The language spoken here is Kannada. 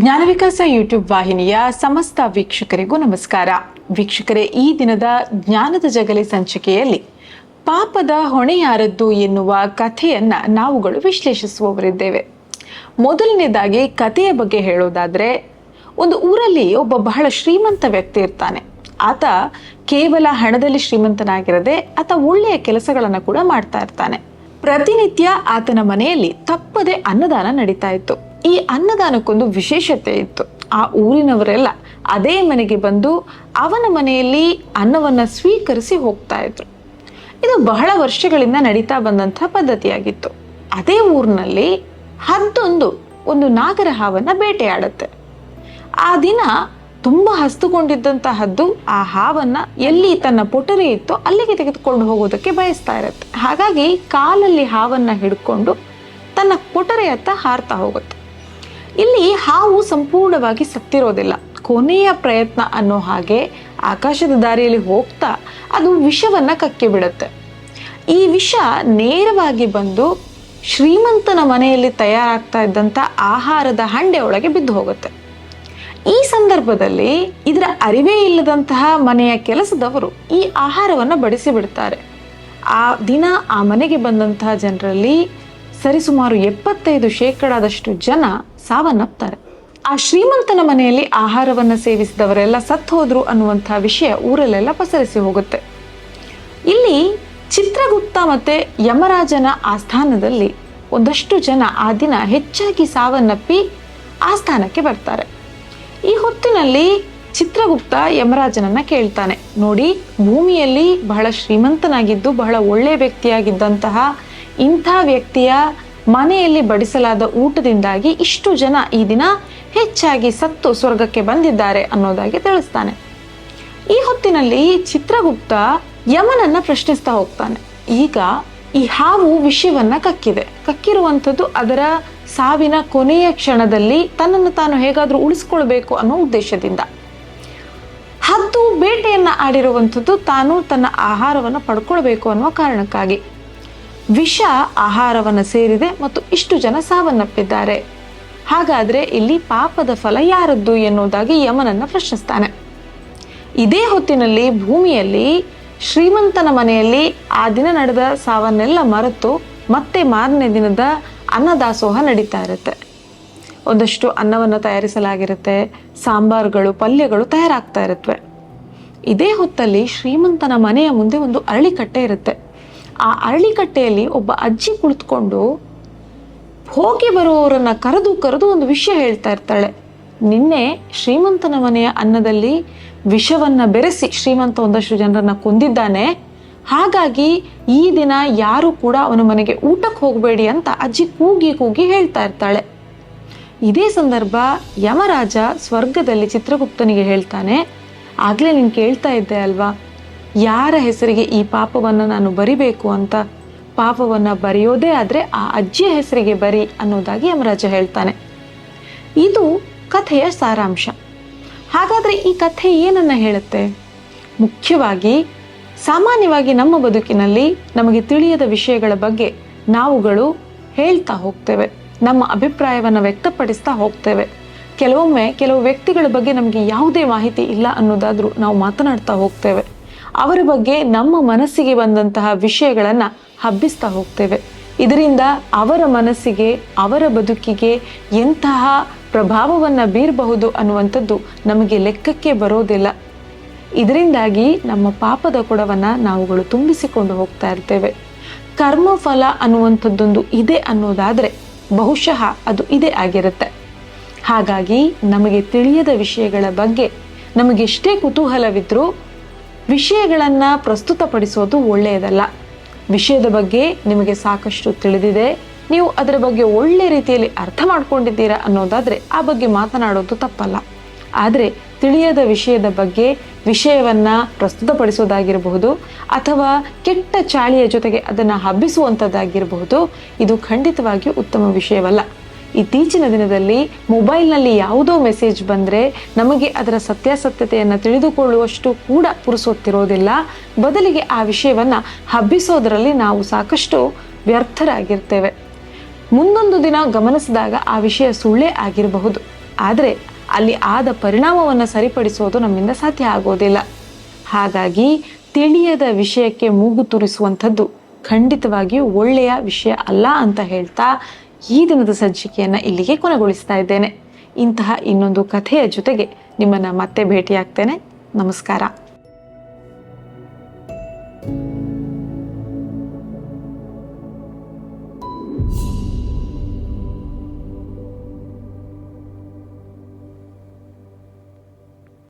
ಜ್ಞಾನವಿಕಾಸ ಯೂಟ್ಯೂಬ್ ವಾಹಿನಿಯ ಸಮಸ್ತ ವೀಕ್ಷಕರಿಗೂ ನಮಸ್ಕಾರ. ವೀಕ್ಷಕರೇ, ಈ ದಿನದ ಜ್ಞಾನದ ಜಗಲಿ ಸಂಚಿಕೆಯಲ್ಲಿ ಪಾಪದ ಹೊಣೆ ಯಾರದ್ದು ಎನ್ನುವ ಕಥೆಯನ್ನ ನಾವುಗಳು ವಿಶ್ಲೇಷಿಸುವವರಿದ್ದೇವೆ. ಮೊದಲನೇದಾಗಿ ಕಥೆಯ ಬಗ್ಗೆ ಹೇಳೋದಾದ್ರೆ, ಒಂದು ಊರಲ್ಲಿ ಒಬ್ಬ ಬಹಳ ಶ್ರೀಮಂತ ವ್ಯಕ್ತಿ ಇರ್ತಾನೆ. ಆತ ಕೇವಲ ಹಣದಲ್ಲಿ ಶ್ರೀಮಂತನಾಗಿರದೆ ಆತ ಒಳ್ಳೆಯ ಕೆಲಸಗಳನ್ನು ಕೂಡ ಮಾಡ್ತಾ ಇರ್ತಾನೆ. ಪ್ರತಿನಿತ್ಯ ಆತನ ಮನೆಯಲ್ಲಿ ತಪ್ಪದೆ ಅನ್ನದಾನ ನಡೀತಾ ಇತ್ತು. ಈ ಅನ್ನದಾನಕ್ಕೊಂದು ವಿಶೇಷತೆ ಇತ್ತು. ಆ ಊರಿನವರೆಲ್ಲ ಅದೇ ಮನೆಗೆ ಬಂದು ಅವನ ಮನೆಯಲ್ಲಿ ಅನ್ನವನ್ನ ಸ್ವೀಕರಿಸಿ ಹೋಗ್ತಾ ಇದ್ರು. ಇದು ಬಹಳ ವರ್ಷಗಳಿಂದ ನಡೀತಾ ಬಂದಂತಹ ಪದ್ಧತಿಯಾಗಿತ್ತು. ಅದೇ ಊರಿನಲ್ಲಿ ಹದ್ದೊಂದು ಒಂದು ನಾಗರ ಹಾವನ್ನ ಬೇಟೆಯಾಡುತ್ತೆ. ಆ ದಿನ ತುಂಬಾ ಹಸ್ತುಕೊಂಡಿದ್ದಂತ ಹದ್ದು ಆ ಹಾವನ್ನ ಎಲ್ಲಿ ತನ್ನ ಪೊಟರೆ ಇತ್ತೋ ಅಲ್ಲಿಗೆ ತೆಗೆದುಕೊಂಡು ಹೋಗೋದಕ್ಕೆ ಬಯಸ್ತಾ ಇರುತ್ತೆ. ಹಾಗಾಗಿ ಕಾಲಲ್ಲಿ ಹಾವನ್ನ ಹಿಡ್ಕೊಂಡು ತನ್ನ ಪೊಟರೆಯತ್ತ ಹಾರ್ತಾ ಹೋಗುತ್ತೆ. ಇಲ್ಲಿ ಹಾವು ಸಂಪೂರ್ಣವಾಗಿ ಸತ್ತಿರೋದಿಲ್ಲ. ಕೊನೆಯ ಪ್ರಯತ್ನ ಅನ್ನೋ ಹಾಗೆ ಆಕಾಶದ ದಾರಿಯಲ್ಲಿ ಹೋಗ್ತಾ ಅದು ವಿಷವನ್ನ ಕಕ್ಕಿ ಬಿಡುತ್ತೆ. ಈ ವಿಷ ನೇರವಾಗಿ ಬಂದು ಶ್ರೀಮಂತನ ಮನೆಯಲ್ಲಿ ತಯಾರಾಗ್ತಾ ಇದ್ದಂಥ ಆಹಾರದ ಹಂಡೆ ಒಳಗೆ ಬಿದ್ದು ಹೋಗುತ್ತೆ. ಈ ಸಂದರ್ಭದಲ್ಲಿ ಇದರ ಅರಿವೇ ಇಲ್ಲದಂತಹ ಮನೆಯ ಕೆಲಸದವರು ಈ ಆಹಾರವನ್ನು ಬಡಿಸಿ ಬಿಡ್ತಾರೆ. ಆ ದಿನ ಆ ಮನೆಗೆ ಬಂದಂತಹ ಜನರಲ್ಲಿ ಸರಿಸುಮಾರು 75% ಜನ ಸಾವನ್ನಪ್ತಾರೆ. ಆ ಶ್ರೀಮಂತನ ಮನೆಯಲ್ಲಿ ಆಹಾರವನ್ನು ಸೇವಿಸಿದವರೆಲ್ಲ ಸತ್ತು ಹೋದ್ರು ಅನ್ನುವಂತಹ ವಿಷಯ ಊರಲ್ಲೆಲ್ಲ ಪಸರಿಸಿ ಹೋಗುತ್ತೆ. ಇಲ್ಲಿ ಚಿತ್ರಗುಪ್ತ ಮತ್ತೆ ಯಮರಾಜನ ಆಸ್ಥಾನದಲ್ಲಿ ಒಂದಷ್ಟು ಜನ ಆ ದಿನ ಹೆಚ್ಚಾಗಿ ಸಾವನ್ನಪ್ಪಿ ಆಸ್ಥಾನಕ್ಕೆ ಬರ್ತಾರೆ. ಈ ಹೊತ್ತಿನಲ್ಲಿ ಚಿತ್ರಗುಪ್ತ ಯಮರಾಜನನ್ನ ಕೇಳ್ತಾನೆ, ನೋಡಿ, ಭೂಮಿಯಲ್ಲಿ ಬಹಳ ಶ್ರೀಮಂತನಾಗಿದ್ದು ಬಹಳ ಒಳ್ಳೆಯ ವ್ಯಕ್ತಿಯಾಗಿದ್ದಂತಹ ಇಂಥ ವ್ಯಕ್ತಿಯ ಮನೆಯಲ್ಲಿ ಬಡಿಸಲಾದ ಊಟದಿಂದಾಗಿ ಇಷ್ಟು ಜನ ಈ ದಿನ ಹೆಚ್ಚಾಗಿ ಸತ್ತು ಸ್ವರ್ಗಕ್ಕೆ ಬಂದಿದ್ದಾರೆ ಅನ್ನೋದಾಗಿ ತಿಳಿಸ್ತಾನೆ. ಈ ಹೊತ್ತಿನಲ್ಲಿ ಚಿತ್ರಗುಪ್ತ ಯಮನನ್ನ ಪ್ರಶ್ನಿಸ್ತಾ ಹೋಗ್ತಾನೆ. ಈಗ ಈ ಹಾವು ವಿಷಯವನ್ನ ಕಕ್ಕಿರುವಂಥದ್ದು ಅದರ ಸಾವಿನ ಕೊನೆಯ ಕ್ಷಣದಲ್ಲಿ ತನ್ನನ್ನು ತಾನು ಹೇಗಾದ್ರೂ ಉಳಿಸ್ಕೊಳ್ಬೇಕು ಅನ್ನೋ ಉದ್ದೇಶದಿಂದ. ಹದ್ದು ಬೇಟೆಯನ್ನ ಆಡಿರುವಂಥದ್ದು ತಾನು ತನ್ನ ಆಹಾರವನ್ನು ಪಡ್ಕೊಳ್ಬೇಕು ಅನ್ನುವ ಕಾರಣಕ್ಕಾಗಿ. ವಿಷ ಆಹಾರವನ್ನು ಸೇರಿದೆ ಮತ್ತು ಇಷ್ಟು ಜನ ಸಾವನ್ನಪ್ಪಿದ್ದಾರೆ. ಹಾಗಾದ್ರೆ ಇಲ್ಲಿ ಪಾಪದ ಫಲ ಯಾರದ್ದು ಎನ್ನುವುದಾಗಿ ಯಮನನ್ನ ಪ್ರಶ್ನಿಸ್ತಾನೆ. ಇದೇ ಹೊತ್ತಿನಲ್ಲಿ ಭೂಮಿಯಲ್ಲಿ ಶ್ರೀಮಂತನ ಮನೆಯಲ್ಲಿ ಆ ದಿನ ನಡೆದ ಸಾವನ್ನೆಲ್ಲ ಮರೆತು ಮತ್ತೆ ಮಾರನೇ ದಿನದ ಅನ್ನದಾಸೋಹ ನಡೀತಾ ಇರುತ್ತೆ. ಒಂದಷ್ಟು ಅನ್ನವನ್ನು ತಯಾರಿಸಲಾಗಿರುತ್ತೆ, ಸಾಂಬಾರುಗಳು, ಪಲ್ಯಗಳು ತಯಾರಾಗ್ತಾ ಇರುತ್ತವೆ. ಇದೇ ಹೊತ್ತಲ್ಲಿ ಶ್ರೀಮಂತನ ಮನೆಯ ಮುಂದೆ ಒಂದು ಅರಳಿಕಟ್ಟೆ ಇರುತ್ತೆ. ಆ ಅರಳಿಕಟ್ಟೆಯಲ್ಲಿ ಒಬ್ಬ ಅಜ್ಜಿ ಕುಳಿತುಕೊಂಡು ಹೋಗಿ ಬರುವವರನ್ನ ಕರೆದು ಒಂದು ವಿಷಯ ಹೇಳ್ತಾ ಇರ್ತಾಳೆ. ನಿನ್ನೆ ಶ್ರೀಮಂತನ ಮನೆಯ ಅನ್ನದಲ್ಲಿ ವಿಷವನ್ನ ಬೆರೆಸಿ ಶ್ರೀಮಂತ ಒಂದಷ್ಟು ಜನರನ್ನ ಕೊಂದಿದ್ದಾನೆ. ಹಾಗಾಗಿ ಈ ದಿನ ಯಾರು ಕೂಡ ಅವನ ಮನೆಗೆ ಊಟಕ್ಕೆ ಹೋಗಬೇಡಿ ಅಂತ ಅಜ್ಜಿ ಕೂಗಿ ಹೇಳ್ತಾ ಇರ್ತಾಳೆ. ಇದೇ ಸಂದರ್ಭ ಯಮರಾಜ ಸ್ವರ್ಗದಲ್ಲಿ ಚಿತ್ರಗುಪ್ತನಿಗೆ ಹೇಳ್ತಾನೆ, ಆಗ್ಲೇ ನೀನು ಕೇಳ್ತಾ ಇದ್ದೆ ಅಲ್ವಾ, ಯಾರ ಹೆಸರಿಗೆ ಈ ಪಾಪವನ್ನು ನಾನು ಬರಿಬೇಕು ಅಂತ. ಪಾಪವನ್ನು ಬರೆಯೋದೇ ಆದ್ರೆ ಆ ಅಜ್ಜಿಯ ಹೆಸರಿಗೆ ಬರಿ ಅನ್ನೋದಾಗಿ ಯಮರಾಜ ಹೇಳ್ತಾನೆ. ಇದು ಕಥೆಯ ಸಾರಾಂಶ. ಹಾಗಾದ್ರೆ ಈ ಕಥೆ ಏನನ್ನ ಹೇಳುತ್ತೆ? ಮುಖ್ಯವಾಗಿ ಸಾಮಾನ್ಯವಾಗಿ ನಮ್ಮ ಬದುಕಿನಲ್ಲಿ ನಮಗೆ ತಿಳಿಯದ ವಿಷಯಗಳ ಬಗ್ಗೆ ನಾವುಗಳು ಹೇಳ್ತಾ ಹೋಗ್ತೇವೆ, ನಮ್ಮ ಅಭಿಪ್ರಾಯವನ್ನು ವ್ಯಕ್ತಪಡಿಸ್ತಾ ಹೋಗ್ತೇವೆ. ಕೆಲವೊಮ್ಮೆ ಕೆಲವು ವ್ಯಕ್ತಿಗಳ ಬಗ್ಗೆ ನಮಗೆ ಯಾವುದೇ ಮಾಹಿತಿ ಇಲ್ಲ ಅನ್ನೋದಾದ್ರೂ ನಾವು ಮಾತನಾಡ್ತಾ ಹೋಗ್ತೇವೆ. ಅವರ ಬಗ್ಗೆ ನಮ್ಮ ಮನಸ್ಸಿಗೆ ಬಂದಂತಹ ವಿಷಯಗಳನ್ನು ಹಬ್ಬಿಸ್ತಾ ಹೋಗ್ತೇವೆ. ಇದರಿಂದ ಅವರ ಮನಸ್ಸಿಗೆ, ಅವರ ಬದುಕಿಗೆ ಎಂತಹ ಪ್ರಭಾವವನ್ನು ಬೀರಬಹುದು ಅನ್ನುವಂಥದ್ದು ನಮಗೆ ಲೆಕ್ಕಕ್ಕೆ ಬರೋದಿಲ್ಲ. ಇದರಿಂದಾಗಿ ನಮ್ಮ ಪಾಪದ ಕೊಡವನ್ನು ನಾವುಗಳು ತುಂಬಿಸಿಕೊಂಡು ಹೋಗ್ತಾ ಇರ್ತೇವೆ. ಕರ್ಮಫಲ ಅನ್ನುವಂಥದ್ದೊಂದು ಇದೆ ಅನ್ನೋದಾದರೆ ಬಹುಶಃ ಅದು ಇದೇ ಆಗಿರುತ್ತೆ. ಹಾಗಾಗಿ ನಮಗೆ ತಿಳಿಯದ ವಿಷಯಗಳ ಬಗ್ಗೆ ನಮಗೆಷ್ಟೇ ಕುತೂಹಲವಿದ್ರೂ ವಿಷಯಗಳನ್ನು ಪ್ರಸ್ತುತಪಡಿಸೋದು ಒಳ್ಳೆಯದಲ್ಲ. ವಿಷಯದ ಬಗ್ಗೆ ನಿಮಗೆ ಸಾಕಷ್ಟು ತಿಳಿದಿದೆ, ನೀವು ಅದರ ಬಗ್ಗೆ ಒಳ್ಳೆ ರೀತಿಯಲ್ಲಿ ಅರ್ಥ ಮಾಡ್ಕೊಂಡಿದ್ದೀರಾ ಅನ್ನೋದಾದರೆ ಆ ಬಗ್ಗೆ ಮಾತನಾಡೋದು ತಪ್ಪಲ್ಲ. ಆದರೆ ತಿಳಿಯದ ವಿಷಯದ ಬಗ್ಗೆ ವಿಷಯವನ್ನ ಪ್ರಸ್ತುತಪಡಿಸೋದಾಗಿರಬಹುದು ಅಥವಾ ಕೆಟ್ಟ ಚಾಳಿಯ ಜೊತೆಗೆ ಅದನ್ನು ಹಬ್ಬಿಸುವಂಥದ್ದಾಗಿರಬಹುದು, ಇದು ಖಂಡಿತವಾಗಿಯೂ ಉತ್ತಮ ವಿಷಯವಲ್ಲ. ಇತ್ತೀಚಿನ ದಿನದಲ್ಲಿ ಮೊಬೈಲ್ನಲ್ಲಿ ಯಾವುದೋ ಮೆಸೇಜ್ ಬಂದರೆ ನಮಗೆ ಅದರ ಸತ್ಯಾಸತ್ಯತೆಯನ್ನು ತಿಳಿದುಕೊಳ್ಳುವಷ್ಟು ಕೂಡ ಪುರುಸೊತ್ತಿರೋದಿಲ್ಲ. ಬದಲಿಗೆ ಆ ವಿಷಯವನ್ನು ಹಬ್ಬಿಸೋದರಲ್ಲಿ ನಾವು ಸಾಕಷ್ಟು ವ್ಯರ್ಥರಾಗಿರ್ತೇವೆ. ಮುಂದೊಂದು ದಿನ ಗಮನಿಸಿದಾಗ ಆ ವಿಷಯ ಸುಳ್ಳೇ ಆಗಿರಬಹುದು. ಆದರೆ ಅಲ್ಲಿ ಆದ ಪರಿಣಾಮವನ್ನು ಸರಿಪಡಿಸೋದು ನಮ್ಮಿಂದ ಸಾಧ್ಯ ಆಗೋದಿಲ್ಲ. ಹಾಗಾಗಿ ತಿಳಿಯದ ವಿಷಯಕ್ಕೆ ಮೂಗು ತೂರಿಸುವಂಥದ್ದು ಖಂಡಿತವಾಗಿಯೂ ಒಳ್ಳೆಯ ವಿಷಯ ಅಲ್ಲ ಅಂತ ಹೇಳ್ತಾ ಈ ದಿನದ ಸಂಚಿಕೆಯನ್ನು ಇಲ್ಲಿಗೆ ಕೊನೆಗೊಳಿಸ್ತಾ ಇದ್ದೇನೆ. ಇಂತಹ ಇನ್ನೊಂದು ಕಥೆಯ ಜೊತೆಗೆ ನಿಮ್ಮನ್ನು ಮತ್ತೆ ಭೇಟಿಯಾಗ್ತೇನೆ. ನಮಸ್ಕಾರ.